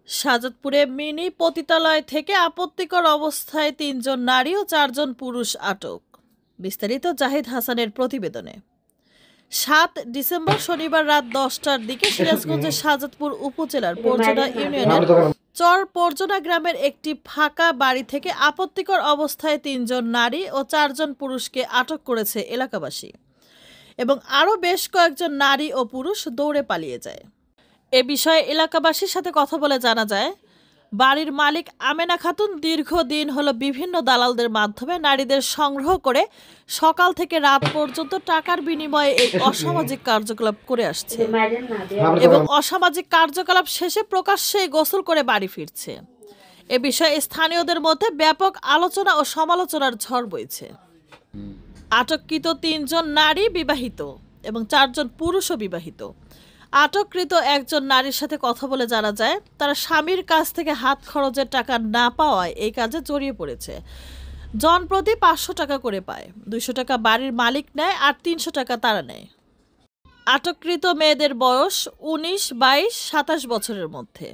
শাহজাদপুরে mini পতিতালয় থেকে আপত্তিকর অবস্থায় ৩ জন নারী ও ৪ জন পুরুষ আটক। বিস্তারিত জাহিদ হাসানের প্রতিবেদনে। ৭ ডিসেম্বর শনিবার রাত ১০টার দিকে সিরাজগঞ্জের শাহজাদপুর উপজেলার পরজনা ইউনিয়নের চর পরজনা গ্রামের একটি ফাঁকা বাড়ি থেকে আপত্তিকর অবস্থায় ৩ জন নারী ও ৪ জন পুরুষকে আটক করেছে এলাকাবাসী এবং আরও বেশ কয়েকজন নারী ও পুরুষ দৌড়ে পালিয়ে যায়। এ বিষয়ে এলাকাবাসীর সাথে কথা বলে জানা যায়, বাড়ির মালিক আমেনা খাতুন দীর্ঘদিন হলো বিভিন্ন দালালদের মাধ্যমে নারীদের সংগ্রহ করে সকাল থেকে রাত পর্যন্ত টাকার বিনিময়ে এই অসামাজিক কার্যকলাপ করে আসছে এবং অসামাজিক কার্যকলাপ শেষে প্রকাশ্যে গোসল করে বাড়ি ফিরছে। এ বিষয়ে স্থানীয়দের মধ্যে ব্যাপক আলোচনা ও সমালোচনার ঝড় বইছে। আটককৃত ৩ জন নারী বিবাহিত এবং ৪ জন পুরুষও বিবাহিত। আটককৃত একজন নারীর সাথে কথা বলে জানা যায়, তারা স্বামীর কাছ থেকে হাত খরচের টাকা না পাওয়ায় এই কাজে জড়িয়ে পড়েছে। জনপ্রতি ৫০০ টাকা করে পায়, ২০০ টাকা বাড়ির মালিক নেয় আর ৩০০ টাকা তারা নেয়। আটককৃত মেয়েদের বয়স ১৯, ২২, ২৭ বছরের মধ্যে।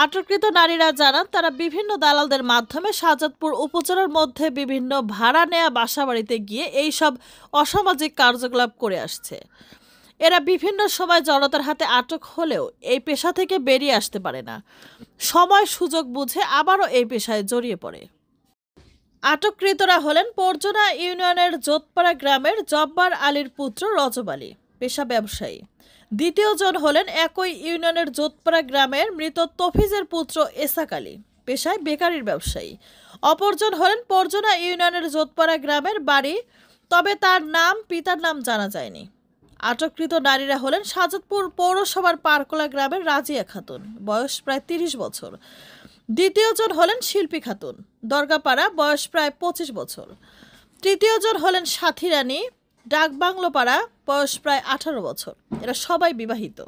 আটককৃত নারীরা জানান, তারা বিভিন্ন দালালদের মাধ্যমে শাহজাদপুর উপজেলার মধ্যে বিভিন্ন ভাড়া নেয়া বাসাবাড়িতে গিয়ে এই সব অসামাজিক কার্যকলাপ করে আসছে। এরা বিভিন্ন সময় জনতার হাতে আটক হলেও এই পেশা থেকে বেরিয়ে আসতে পারে না, সময় সুযোগ বুঝে আবারও এই পেশায় জড়িয়ে পড়ে। আটককৃতরা হলেন পরজনা ইউনিয়নের জোতপাড়া গ্রামের জব্বার আলীর পুত্র রজব আলী, পেশা ব্যবসায়ী। দ্বিতীয় জন হলেন একই ইউনিয়নের জোতপাড়া গ্রামের মৃত তফিজের পুত্র এসাক আলী, পেশায় বেকারির ব্যবসায়ী। অপরজন হলেন পরজনা ইউনিয়নের জোতপাড়া গ্রামের বাড়ি, তবে তার নাম পিতার নাম জানা যায়নি। আটককৃত নারীরা হলেন শাহজাদপুর পৌরসভার পারকোলা গ্রামের রাজিয়া খাতুন, বয়স প্রায় ৩০ বছর। দ্বিতীয় জন হলেন শিল্পী খাতুন, দরগাপাড়া, বয়স প্রায় ২৫ বছর। তৃতীয় জন হলেন সাথী রানী, ডাকবাংলোপাড়া, বয়স প্রায় ১৮ বছর। এরা সবাই বিবাহিত।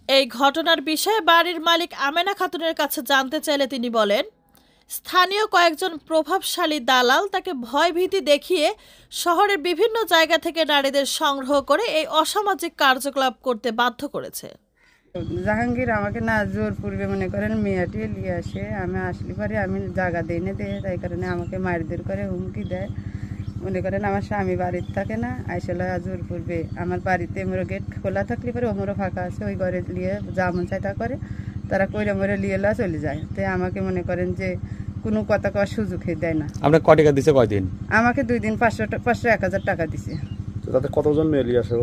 এই ঘটনার বিষয়ে বাড়ির মালিক আমেনা খাতুনের কাছে জানতে চাইলে তিনি বলেন, স্থানীয় কয়েকজন প্রভাবশালী দালাল তাকে ভয়ভীতি দেখিয়ে শহরের বিভিন্ন জায়গা থেকে নারীদের সংগ্রহ করে এই অসামাজিক কার্যকলাপ করতে বাধ্য করেছে। জাহাঙ্গীর আমাকে না জোর পূর্বে মনে করেন মেয়াটি নিয়ে আসে, আমি আসলে পরে আমি জায়গা দিই না দেয়, তাই কারণে আমাকে মারধর করে হুমকি দেয়। মনে করেন আমার স্বামী বাড়িতে থাকে না, আইসলে জোর পূর্বে আমার বাড়িতে মোর গেট খোলা থাকলে পরে ওমরও ফাঁকা আছে, ওই ঘরে নিয়ে যা মন চাই তা করে, তারা কইরে মরে লিয়ে চলে যায়। তাই আমাকে মনে করেন যে কোনো কথা কওয়ার সুযোগ দেয় না। আপনার কয় টাকা দিছে? কয়দিন? আমাকে 2 দিন 500 1000 টাকা দিছে। তাতে কতজন মেয়ে আসে?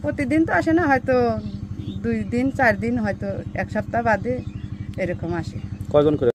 প্রতিদিন তো আসে না, হয়তো 2 দিন 4 দিন, হয়তো 1 সপ্তাহ বাদে এরকম আসে। কয়জন করে?